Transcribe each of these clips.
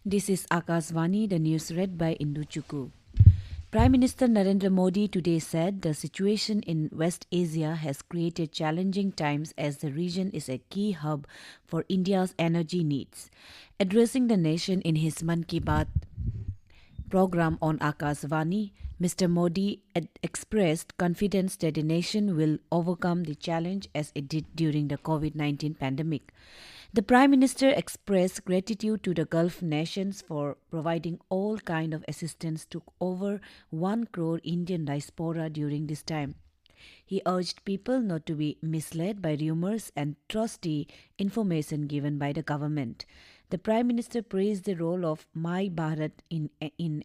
This is Akasvani, the news read by Indu Chukku. Prime Minister Narendra Modi today said the situation in West Asia has created challenging times as the region is a key hub for India's energy needs. Addressing the nation in his Mann Ki Baat program on Akasvani, Mr. Modi expressed confidence that the nation will overcome the challenge as it did during the COVID-19 pandemic. The Prime Minister expressed gratitude to the Gulf nations for providing all kind of assistance to over 1 crore Indian diaspora during this time. He urged people not to be misled by rumors and trust the information given by the government. The Prime Minister praised the role of My Bharat in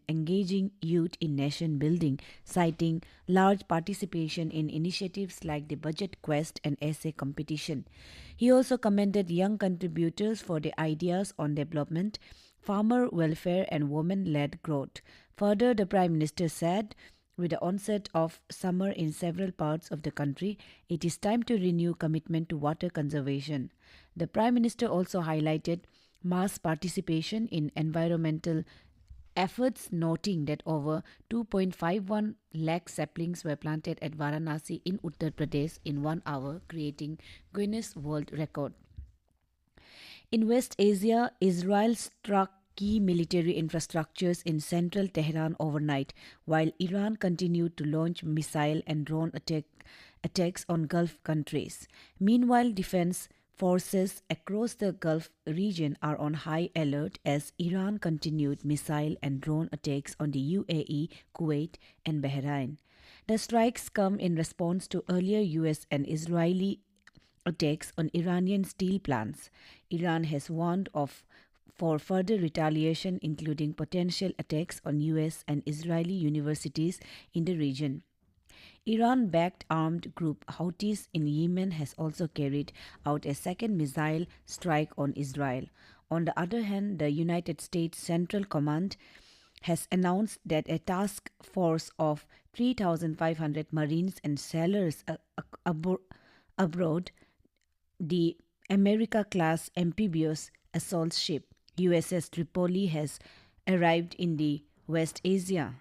engaging youth in nation building, citing large participation in initiatives like the Budget Quest and essay competition. He also commended young contributors for their ideas on development, farmer welfare, and women led growth. Further, the Prime Minister said, with the onset of summer in several parts of the country, it is time to renew commitment to water conservation. The Prime Minister also highlighted mass participation in environmental efforts, noting that over 2.51 lakh saplings were planted at Varanasi in Uttar Pradesh in 1 hour, creating Guinness World Record. In West Asia, Israel struck key military infrastructures in central Tehran overnight, while Iran continued to launch missile and drone attacks on Gulf countries. Meanwhile, defense forces across the Gulf region are on high alert as Iran continued missile and drone attacks on the UAE, Kuwait, and Bahrain. The strikes come in response to earlier US and Israeli attacks on Iranian steel plants. Iran has warned of for further retaliation, including potential attacks on US and Israeli universities in the region. Iran-backed armed group Houthis in Yemen has also carried out a second missile strike on Israel. On the other hand, the United States Central Command has announced that a task force of 3,500 Marines and sailors aboard the America-class amphibious assault ship USS Tripoli has arrived in the West Asia.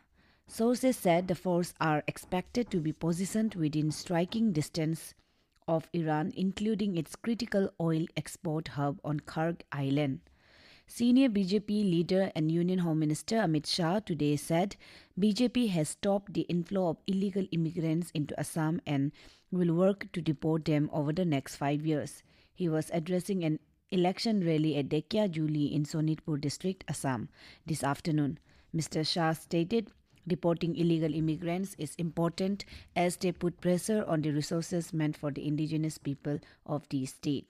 Sources said the force are expected to be positioned within striking distance of Iran, including its critical oil export hub on Karg Island. Senior BJP leader and Union Home Minister Amit Shah today said BJP has stopped the inflow of illegal immigrants into Assam and will work to deport them over the next 5 years. He was addressing an election rally at Dekia Juli in Sonitpur district, Assam, this afternoon. Mr. Shah stated deporting illegal immigrants is important as they put pressure on the resources meant for the indigenous people of the state.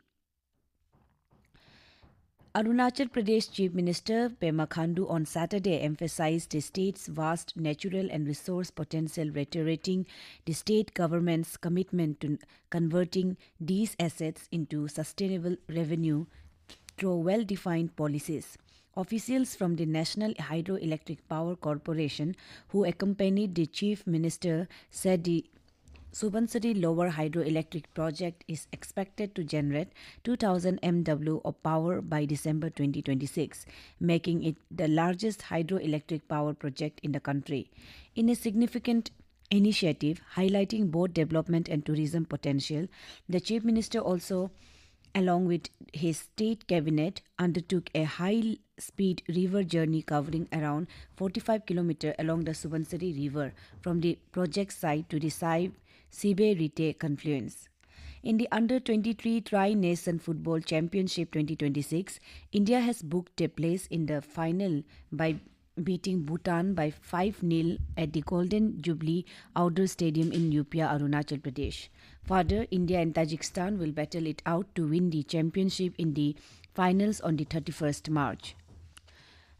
Arunachal Pradesh Chief Minister Pema Khandu on Saturday emphasized the state's vast natural and resource potential, reiterating the state government's commitment to converting these assets into sustainable revenue through well-defined policies. Officials from the National Hydroelectric Power Corporation who accompanied the Chief Minister said the Subansiri Lower Hydroelectric Project is expected to generate 2,000 MW of power by December 2026, making it the largest hydroelectric power project in the country. In a significant initiative highlighting both development and tourism potential, the Chief Minister also, along with his state cabinet, undertook a high-speed river journey covering around 45 km along the Subansiri River from the project site to the Sibe-Rite confluence. In the Under-23 Tri-Nation Football Championship 2026, India has booked a place in the final by beating Bhutan by 5-0 at the Golden Jubilee Outdoor Stadium in Upia, Arunachal Pradesh. Further, India and Tajikistan will battle it out to win the championship in the finals on the 31st March.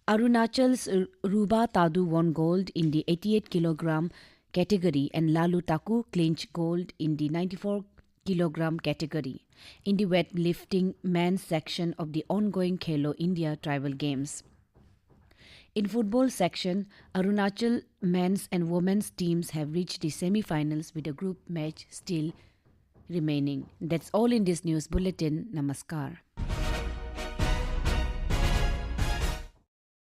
Arunachal's Ruba Tadu won gold in the 88 kg category and Lalu Taku clinched gold in the 94 kg category in the weightlifting men's section of the ongoing Khelo India Tribal Games. In football section, Arunachal men's and women's teams have reached the semi-finals with a group match still remaining. That's all in this news bulletin. Namaskar.